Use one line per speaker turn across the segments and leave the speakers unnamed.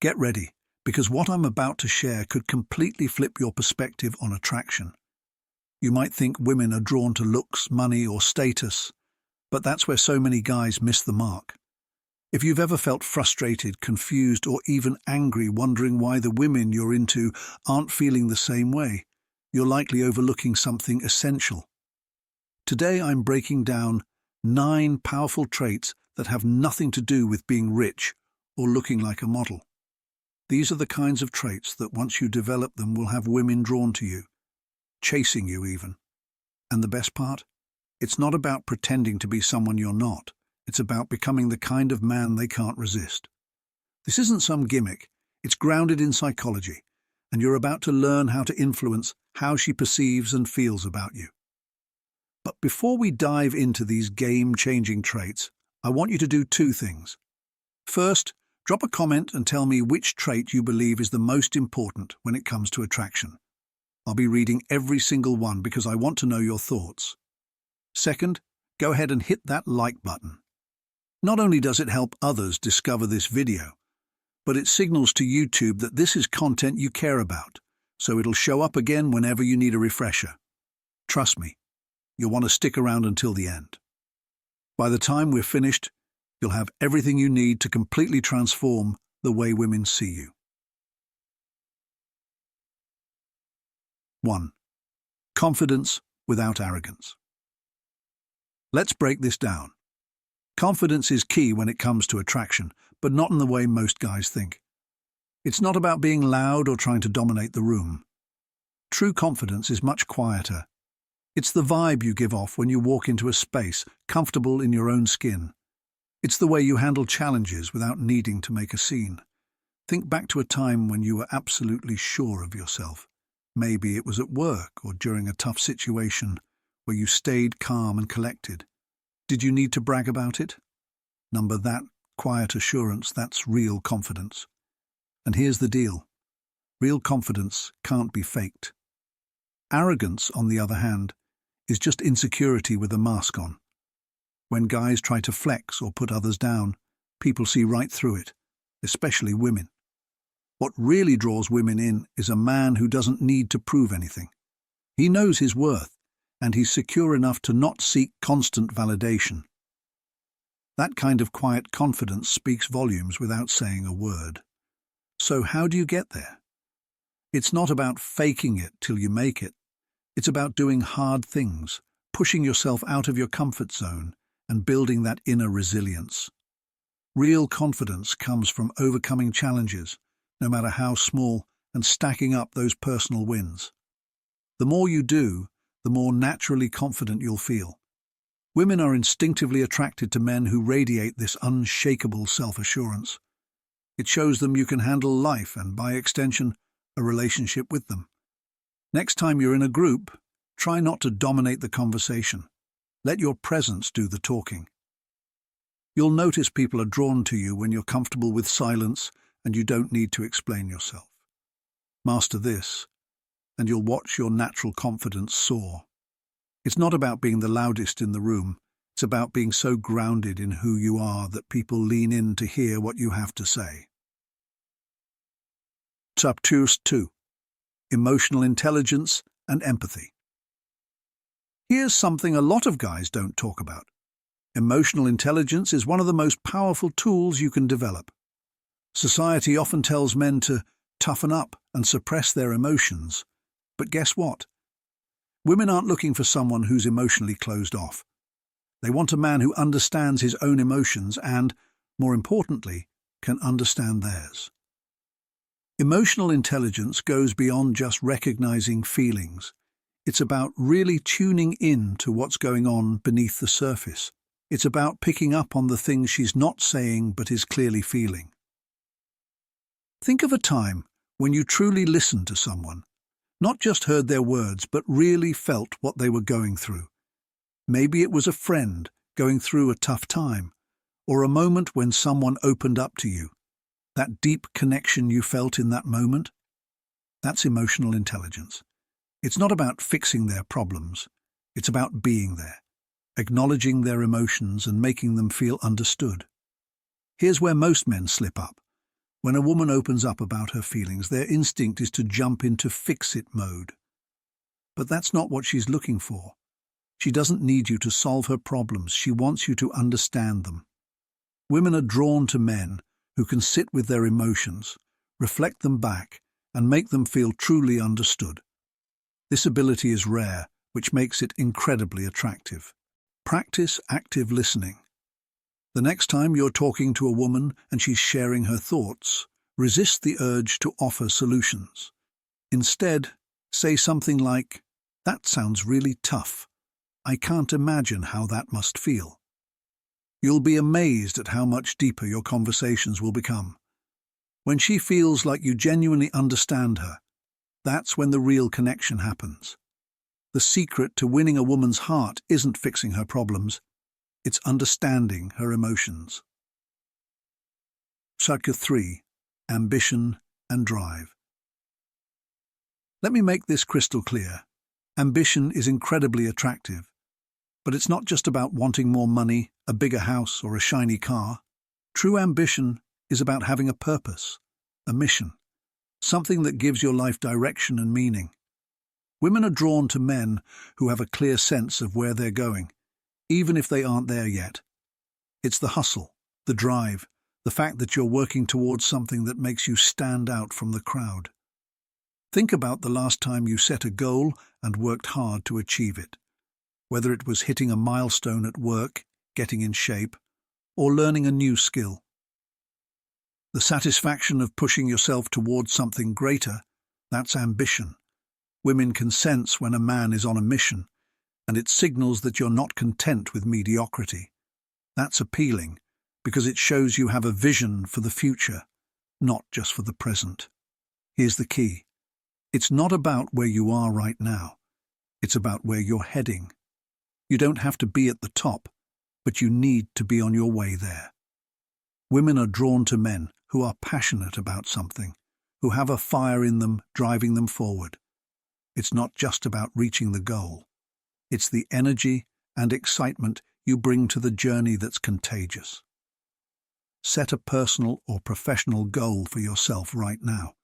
Get ready, because what I'm about to share could completely flip your perspective on attraction. You might think women are drawn to looks, money, or status, but that's where so many guys miss the mark. If you've ever felt frustrated, confused, or even angry wondering why the women you're into aren't feeling the same way, you're likely overlooking something essential. Today I'm breaking down 9 powerful traits that have nothing to do with being rich or looking like a model. These are the kinds of traits that once you develop them will have women drawn to you, chasing you even. And the best part? It's not about pretending to be someone you're not. It's about becoming the kind of man they can't resist. This isn't some gimmick. It's grounded in psychology, and you're about to learn how to influence how she perceives and feels about you. But before we dive into these game-changing traits, I want you to do 2 things. First, drop a comment and tell me which trait you believe is the most important when it comes to attraction. I'll be reading every single one because I want to know your thoughts. Second, go ahead and hit that like button. Not only does it help others discover this video, but it signals to YouTube that this is content you care about, so it'll show up again whenever you need a refresher. Trust me, you'll want to stick around until the end. By the time we're finished, you'll have everything you need to completely transform the way women see you. 1. Confidence without arrogance. Let's break this down. Confidence is key when it comes to attraction, but not in the way most guys think. It's not about being loud or trying to dominate the room. True confidence is much quieter. It's the vibe you give off when you walk into a space, comfortable in your own skin. It's the way you handle challenges without needing to make a scene. Think back to a time when you were absolutely sure of yourself. Maybe it was at work or during a tough situation where you stayed calm and collected. Did you need to brag about it? Number that quiet assurance, that's real confidence. And here's the deal. Real confidence can't be faked. Arrogance, on the other hand, is just insecurity with a mask on. When guys try to flex or put others down, people see right through it, especially women. What really draws women in is a man who doesn't need to prove anything. He knows his worth, and he's secure enough to not seek constant validation. That kind of quiet confidence speaks volumes without saying a word. So how do you get there? It's not about faking it till you make it. It's about doing hard things, pushing yourself out of your comfort zone, and building that inner resilience. Real confidence comes from overcoming challenges, no matter how small, and stacking up those personal wins. The more you do, the more naturally confident you'll feel. Women are instinctively attracted to men who radiate this unshakable self-assurance. It shows them you can handle life and, by extension, a relationship with them. Next time you're in a group, try not to dominate the conversation. Let your presence do the talking. You'll notice people are drawn to you when you're comfortable with silence and you don't need to explain yourself. Master this, and you'll watch your natural confidence soar. It's not about being the loudest in the room. It's about being so grounded in who you are that people lean in to hear what you have to say. Chapter 2. Emotional intelligence and empathy. Here's something a lot of guys don't talk about. Emotional intelligence is one of the most powerful tools you can develop. Society often tells men to toughen up and suppress their emotions. But guess what? Women aren't looking for someone who's emotionally closed off. They want a man who understands his own emotions and, more importantly, can understand theirs. Emotional intelligence goes beyond just recognizing feelings. It's about really tuning in to what's going on beneath the surface. It's about picking up on the things she's not saying but is clearly feeling. Think of a time when you truly listened to someone, not just heard their words but really felt what they were going through. Maybe it was a friend going through a tough time, or a moment when someone opened up to you. That deep connection you felt in that moment? That's emotional intelligence. It's not about fixing their problems. It's about being there, acknowledging their emotions and making them feel understood. Here's where most men slip up. When a woman opens up about her feelings, their instinct is to jump into fix-it mode. But that's not what she's looking for. She doesn't need you to solve her problems. She wants you to understand them. Women are drawn to men who can sit with their emotions, reflect them back, and make them feel truly understood. This ability is rare, which makes it incredibly attractive. Practice active listening. The next time you're talking to a woman and she's sharing her thoughts, resist the urge to offer solutions. Instead, say something like, "That sounds really tough. I can't imagine how that must feel." You'll be amazed at how much deeper your conversations will become. When she feels like you genuinely understand her, that's when the real connection happens. The secret to winning a woman's heart isn't fixing her problems, it's understanding her emotions. Chapter 3. Ambition and Drive. Let me make this crystal clear. Ambition is incredibly attractive, but it's not just about wanting more money, a bigger house, or a shiny car. True ambition is about having a purpose, a mission, something that gives your life direction and meaning. Women are drawn to men who have a clear sense of where they're going, even if they aren't there yet. It's the hustle, the drive, the fact that you're working towards something that makes you stand out from the crowd. Think about the last time you set a goal and worked hard to achieve it. Whether it was hitting a milestone at work, getting in shape, or learning a new skill. The satisfaction of pushing yourself towards something greater, that's ambition. Women can sense when a man is on a mission, and it signals that you're not content with mediocrity. That's appealing, because it shows you have a vision for the future, not just for the present. Here's the key. It's not about where you are right now. It's about where you're heading. You don't have to be at the top, but you need to be on your way there. Women are drawn to men who are passionate about something, who have a fire in them driving them forward. It's not just about reaching the goal. It's the energy and excitement you bring to the journey that's contagious. Set a personal or professional goal for yourself right now.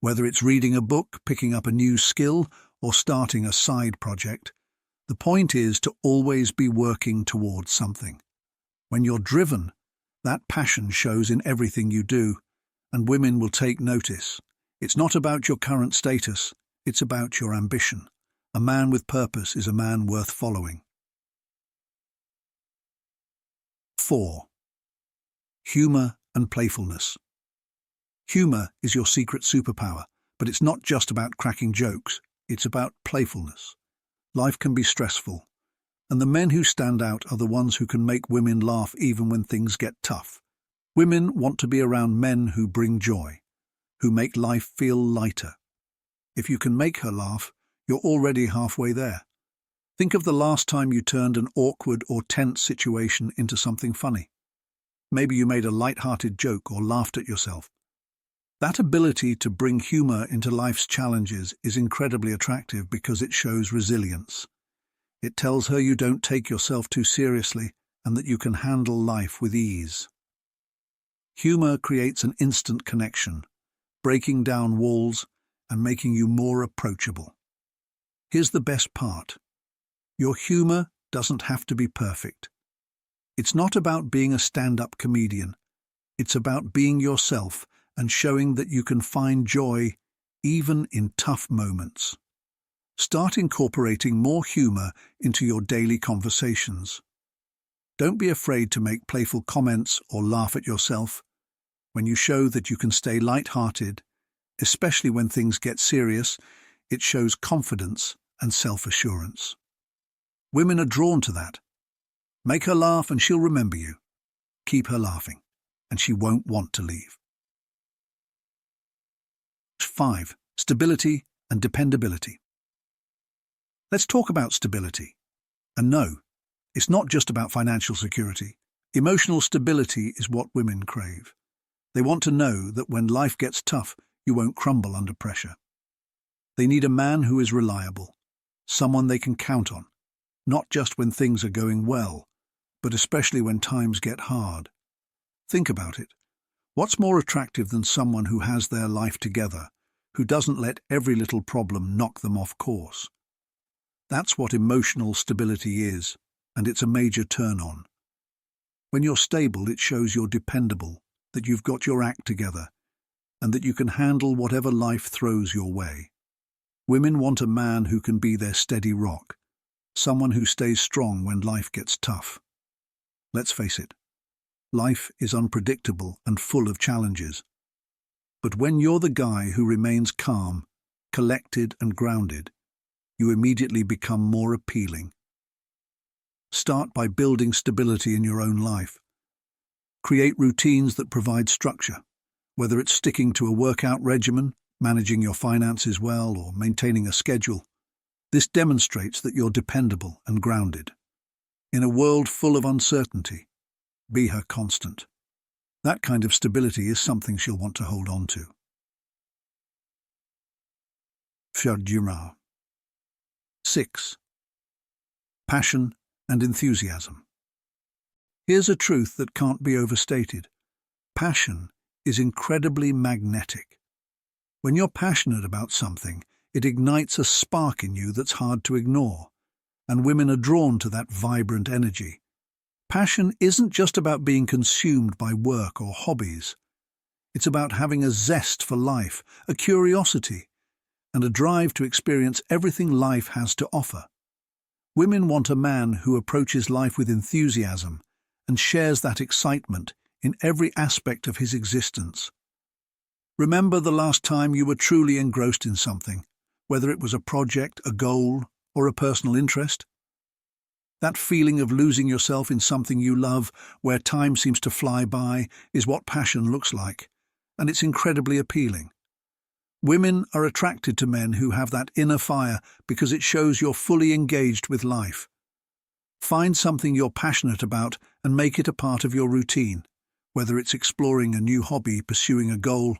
Whether it's reading a book, picking up a new skill, or starting a side project, the point is to always be working towards something. When you're driven, that passion shows in everything you do, and women will take notice. It's not about your current status, it's about your ambition. A man with purpose is a man worth following. 4. Humor and playfulness. Humor is your secret superpower, but it's not just about cracking jokes, it's about playfulness. Life can be stressful, and the men who stand out are the ones who can make women laugh even when things get tough. Women want to be around men who bring joy, who make life feel lighter. If you can make her laugh, you're already halfway there. Think of the last time you turned an awkward or tense situation into something funny. Maybe you made a light-hearted joke or laughed at yourself. That ability to bring humor into life's challenges is incredibly attractive because it shows resilience. It tells her you don't take yourself too seriously and that you can handle life with ease. Humor creates an instant connection, breaking down walls and making you more approachable. Here's the best part. Your humor doesn't have to be perfect. It's not about being a stand-up comedian. It's about being yourself and showing that you can find joy even in tough moments. Start incorporating more humor into your daily conversations. Don't be afraid to make playful comments or laugh at yourself. When you show that you can stay light-hearted, especially when things get serious, it shows confidence and self-assurance. Women are drawn to that. Make her laugh and she'll remember you. Keep her laughing, and she won't want to leave. 5. Stability and dependability. Let's talk about stability. And no, it's not just about financial security. Emotional stability is what women crave. They want to know that when life gets tough, you won't crumble under pressure. They need a man who is reliable, someone they can count on, not just when things are going well, but especially when times get hard. Think about it. What's more attractive than someone who has their life together, who doesn't let every little problem knock them off course? That's what emotional stability is, and it's a major turn-on. When you're stable, it shows you're dependable, that you've got your act together, and that you can handle whatever life throws your way. Women want a man who can be their steady rock, someone who stays strong when life gets tough. Let's face it, life is unpredictable and full of challenges. But when you're the guy who remains calm, collected and grounded, you immediately become more appealing. Start by building stability in your own life. Create routines that provide structure, whether it's sticking to a workout regimen, managing your finances well, or maintaining a schedule. This demonstrates that you're dependable and grounded. In a world full of uncertainty, be her constant. That kind of stability is something she'll want to hold on to. 6. Passion and enthusiasm. Here's a truth that can't be overstated. Passion is incredibly magnetic. When you're passionate about something, it ignites a spark in you that's hard to ignore, and women are drawn to that vibrant energy. Passion isn't just about being consumed by work or hobbies. It's about having a zest for life, a curiosity, and a drive to experience everything life has to offer. Women want a man who approaches life with enthusiasm and shares that excitement in every aspect of his existence. Remember the last time you were truly engrossed in something, whether it was a project, a goal, or a personal interest? That feeling of losing yourself in something you love, where time seems to fly by, is what passion looks like, and it's incredibly appealing. Women are attracted to men who have that inner fire because it shows you're fully engaged with life. Find something you're passionate about and make it a part of your routine, whether it's exploring a new hobby, pursuing a goal,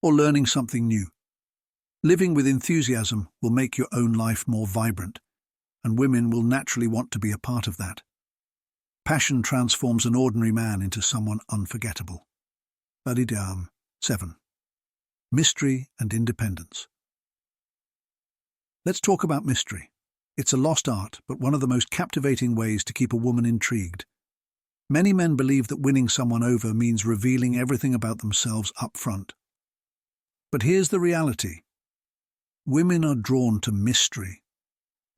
or learning something new. Living with enthusiasm will make your own life more vibrant, and women will naturally want to be a part of that. Passion transforms an ordinary man into someone unforgettable. 7. Mystery and independence. Let's talk about mystery. It's a lost art, but one of the most captivating ways to keep a woman intrigued. Many men believe that winning someone over means revealing everything about themselves up front. But here's the reality. Women are drawn to mystery.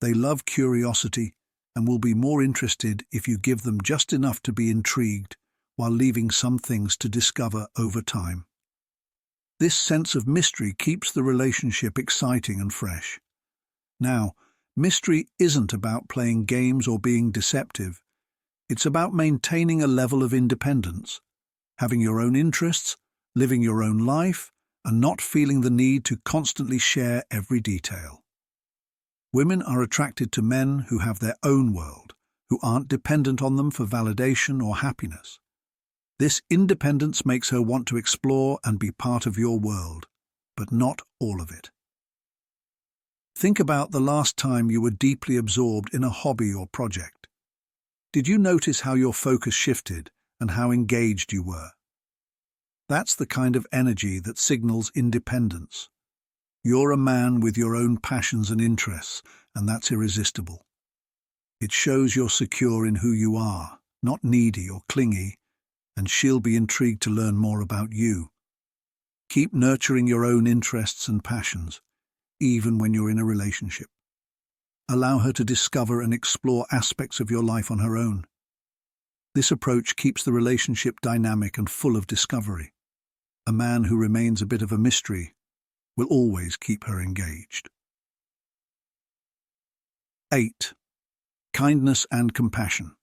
They love curiosity and will be more interested if you give them just enough to be intrigued, while leaving some things to discover over time. This sense of mystery keeps the relationship exciting and fresh. Now, mystery isn't about playing games or being deceptive. It's about maintaining a level of independence, having your own interests, living your own life, and not feeling the need to constantly share every detail. Women are attracted to men who have their own world, who aren't dependent on them for validation or happiness. This independence makes her want to explore and be part of your world, but not all of it. Think about the last time you were deeply absorbed in a hobby or project. Did you notice how your focus shifted and how engaged you were? That's the kind of energy that signals independence. You're a man with your own passions and interests, and that's irresistible. It shows you're secure in who you are, not needy or clingy, and she'll be intrigued to learn more about you. Keep nurturing your own interests and passions, even when you're in a relationship. Allow her to discover and explore aspects of your life on her own. This approach keeps the relationship dynamic and full of discovery. A man who remains a bit of a mystery will always keep her engaged. 8. Kindness and compassion.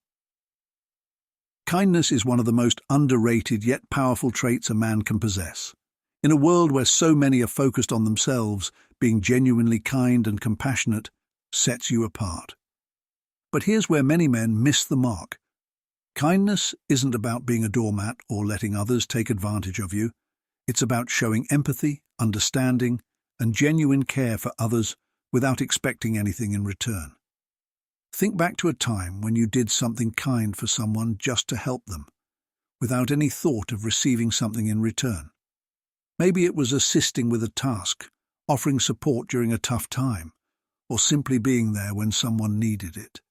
Kindness is one of the most underrated yet powerful traits a man can possess. In a world where so many are focused on themselves, being genuinely kind and compassionate sets you apart. But here's where many men miss the mark. Kindness isn't about being a doormat or letting others take advantage of you. It's about showing empathy, understanding, and genuine care for others without expecting anything in return. Think back to a time when you did something kind for someone just to help them. without any thought of receiving something in return. Maybe it was assisting with a task, offering support during a tough time, or simply being there when someone needed it.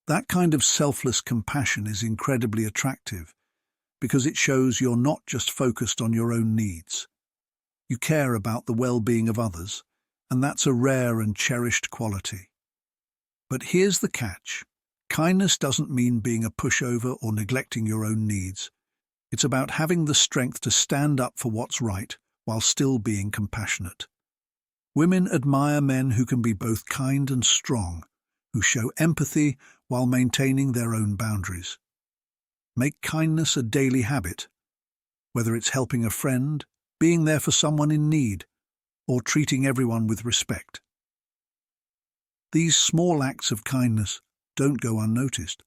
That kind of selfless compassion is incredibly attractive because it shows you're not just focused on your own needs. You care about the well-being of others, and that's a rare and cherished quality. But here's the catch. Kindness doesn't mean being a pushover or neglecting your own needs. It's about having the strength to stand up for what's right while still being compassionate. Women admire men who can be both kind and strong, who show empathy while maintaining their own boundaries. Make kindness a daily habit, whether it's helping a friend, being there for someone in need, or treating everyone with respect. These small acts of kindness don't go unnoticed.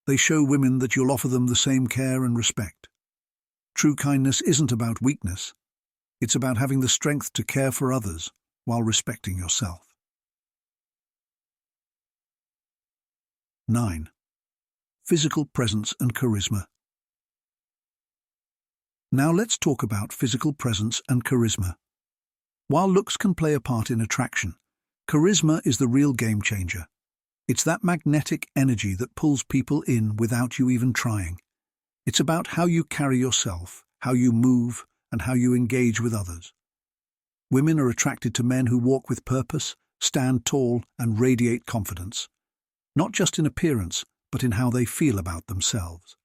They show women that you'll offer them the same care and respect. True kindness isn't about weakness. It's about having the strength to care for others while respecting yourself. 9. Physical presence and charisma. Now let's talk about physical presence and charisma. While looks can play a part in attraction, charisma is the real game changer. It's that magnetic energy that pulls people in without you even trying. It's about how you carry yourself, how you move, and how you engage with others. Women are attracted to men who walk with purpose, stand tall, and radiate confidence, not just in appearance, but in how they feel about themselves.